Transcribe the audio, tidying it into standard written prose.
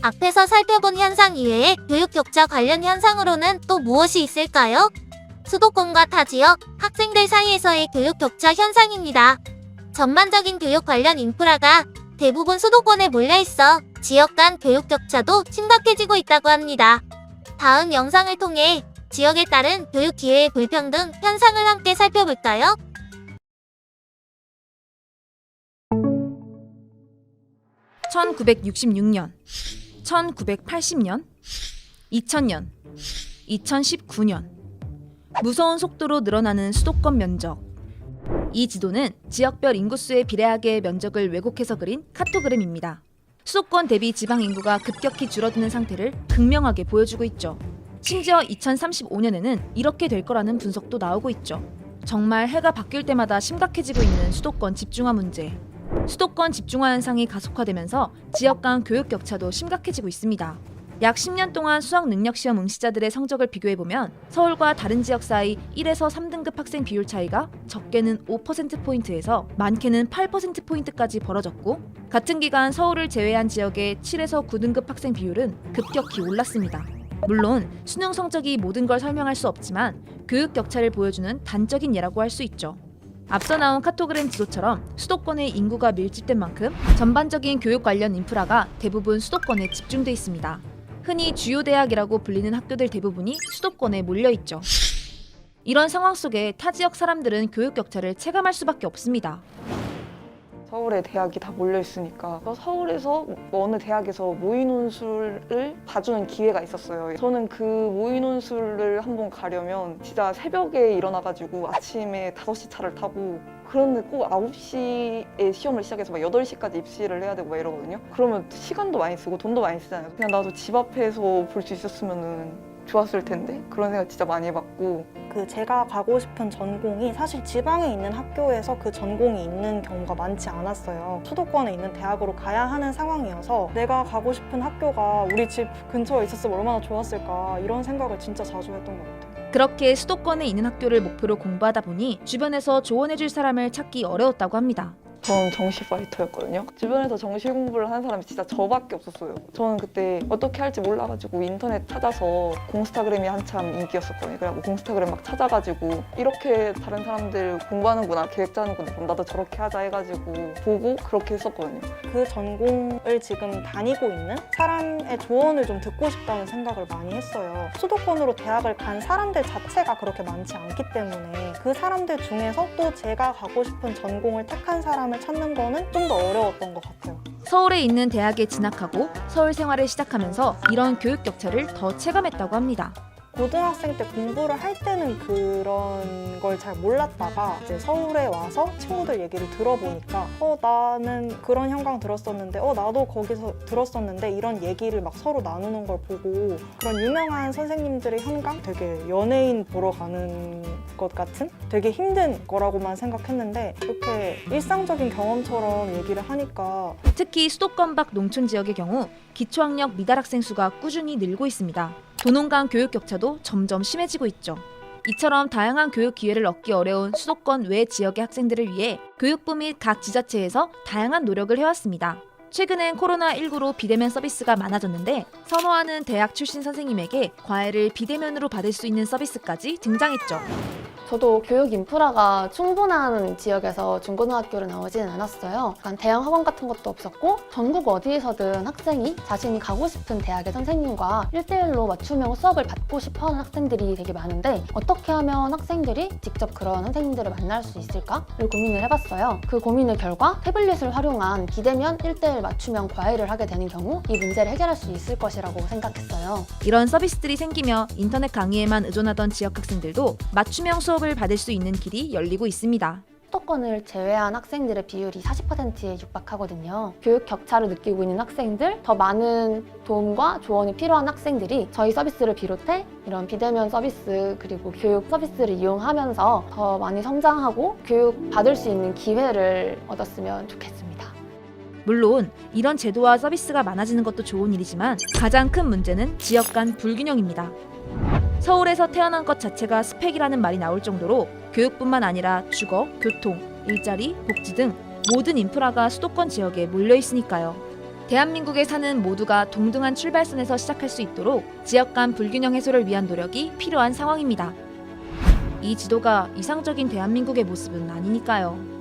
앞에서 살펴본 현상 이외에 교육 격차 관련 현상으로는 또 무엇이 있을까요? 수도권과 타 지역, 학생들 사이에서의 교육 격차 현상입니다. 전반적인 교육 관련 인프라가 대부분 수도권에 몰려있어 지역 간 교육 격차도 심각해지고 있다고 합니다. 다음 영상을 통해 지역에 따른 교육 기회의 불평등 현상을 함께 살펴볼까요? (1966년) (1980년) (2000년) (2019년) 무서운 속도로 늘어나는 수도권 면적. 이 지도는 지역별 인구수에 비례하게 면적을 왜곡해서 그린 카토그램입니다. 수도권 대비 지방 인구가 급격히 줄어드는 상태를 극명하게 보여주고 있죠. 심지어 2035년에는 이렇게 될 거라는 분석도 나오고 있죠. 정말 해가 바뀔 때마다 심각해지고 있는 수도권 집중화 문제. 수도권 집중화 현상이 가속화되면서 지역 간 교육 격차도 심각해지고 있습니다. 약 10년 동안 수학 능력 시험 응시자들의 성적을 비교해보면 서울과 다른 지역 사이 1에서 3등급 학생 비율 차이가 적게는 5%포인트에서 많게는 8%포인트까지 벌어졌고, 같은 기간 서울을 제외한 지역의 7에서 9등급 학생 비율은 급격히 올랐습니다. 물론 수능 성적이 모든 걸 설명할 수 없지만 교육 격차를 보여주는 단적인 예라고 할 수 있죠. 앞서 나온 카토그램 지도처럼 수도권의 인구가 밀집된 만큼 전반적인 교육 관련 인프라가 대부분 수도권에 집중돼 있습니다. 흔히 주요 대학이라고 불리는 학교들 대부분이 수도권에 몰려있죠. 이런 상황 속에 타 지역 사람들은 교육 격차를 체감할 수밖에 없습니다. 서울에 대학이 다 몰려있으니까 서울에서 어느 대학에서 모의논술을 봐주는 기회가 있었어요. 저는 그 모의논술을 한번 가려면 진짜 새벽에 일어나가지고 아침에 5시 차를 타고, 그런데 꼭 9시에 시험을 시작해서 막 8시까지 입시를 해야 되고 막 이러거든요. 그러면 시간도 많이 쓰고 돈도 많이 쓰잖아요. 그냥 나도 집 앞에서 볼 수 있었으면 좋았을 텐데, 그런 생각 진짜 많이 해봤고. 제가 가고 싶은 전공이 사실 지방에 있는 학교에서 그 전공이 있는 경우가 많지 않았어요. 수도권에 있는 대학으로 가야 하는 상황이어서 내가 가고 싶은 학교가 우리 집 근처에 있었으면 얼마나 좋았을까, 이런 생각을 진짜 자주 했던 것 같아요. 그렇게 수도권에 있는 학교를 목표로 공부하다 보니 주변에서 조언해줄 사람을 찾기 어려웠다고 합니다. 저는 정시 파이터였거든요. 주변에서 정시 공부를 하는 사람이 진짜 저밖에 없었어요. 저는 그때 어떻게 할지 몰라가지고 인터넷 찾아서 공스타그램이 한참 인기였었거든요. 그래서 공스타그램 막 찾아가지고 이렇게 다른 사람들 공부하는구나, 계획 짜는구나, 그럼 나도 저렇게 하자 해가지고 보고 그렇게 했었거든요. 그 전공을 지금 다니고 있는 사람의 조언을 좀 듣고 싶다는 생각을 많이 했어요. 수도권으로 대학을 간 사람들 자체가 그렇게 많지 않기 때문에 그 사람들 중에서 또 제가 가고 싶은 전공을 택한 사람을 찾는 거는 좀 더 어려웠던 것 같아요. 서울에 있는 대학에 진학하고 서울 생활을 시작하면서 이런 교육 격차를 더 체감했다고 합니다. 고등학생 때 공부를 할 때는 그런 걸 잘 몰랐다가 이제 서울에 와서 친구들 얘기를 들어보니까 나는 그런 현강 들었었는데 나도 거기서 들었었는데, 이런 얘기를 막 서로 나누는 걸 보고 그런 유명한 선생님들의 현강 되게 연예인 보러 가는 것 같은 되게 힘든 거라고만 생각했는데, 이렇게 일상적인 경험처럼 얘기를 하니까. 특히 수도권 밖 농촌 지역의 경우 기초학력 미달 학생 수가 꾸준히 늘고 있습니다. 도농 간 교육 격차도 점점 심해지고 있죠. 이처럼 다양한 교육 기회를 얻기 어려운 수도권 외 지역의 학생들을 위해 교육부 및 각 지자체에서 다양한 노력을 해왔습니다. 최근엔 코로나19로 비대면 서비스가 많아졌는데 선호하는 대학 출신 선생님에게 과외를 비대면으로 받을 수 있는 서비스까지 등장했죠. 저도 교육 인프라가 충분한 지역에서 중고등학교를 나오지는 않았어요. 대형 학원 같은 것도 없었고, 전국 어디에서든 학생이 자신이 가고 싶은 대학의 선생님과 1대1로 맞춤형 수업을 받고 싶어하는 학생들이 되게 많은데, 어떻게 하면 학생들이 직접 그런 선생님들을 만날 수 있을까를 고민을 해봤어요. 그 고민의 결과 태블릿을 활용한 비대면 1대1 맞춤형 과외를 하게 되는 경우 이 문제를 해결할 수 있을 것이라고 생각했어요. 이런 서비스들이 생기며 인터넷 강의에만 의존하던 지역 학생들도 맞춤형 수업을 받을 수 있는 길이 열리고 있습니다. 수도권을 제외한 학생들의 비율이 40%에 육박하거든요. 교육 격차를 느끼고 있는 학생들, 더 많은 도움과 조언이 필요한 학생들이 저희 서비스를 비롯해 이런 비대면 서비스 그리고 교육 서비스를 이용하면서 더 많이 성장하고 교육 받을 수 있는 기회를 얻었으면 좋겠습니다. 물론 이런 제도와 서비스가 많아지는 것도 좋은 일이지만 가장 큰 문제는 지역 간 불균형입니다. 서울에서 태어난 것 자체가 스펙이라는 말이 나올 정도로 교육뿐만 아니라 주거, 교통, 일자리, 복지 등 모든 인프라가 수도권 지역에 몰려 있으니까요. 대한민국에 사는 모두가 동등한 출발선에서 시작할 수 있도록 지역 간 불균형 해소를 위한 노력이 필요한 상황입니다. 이 지도가 이상적인 대한민국의 모습은 아니니까요.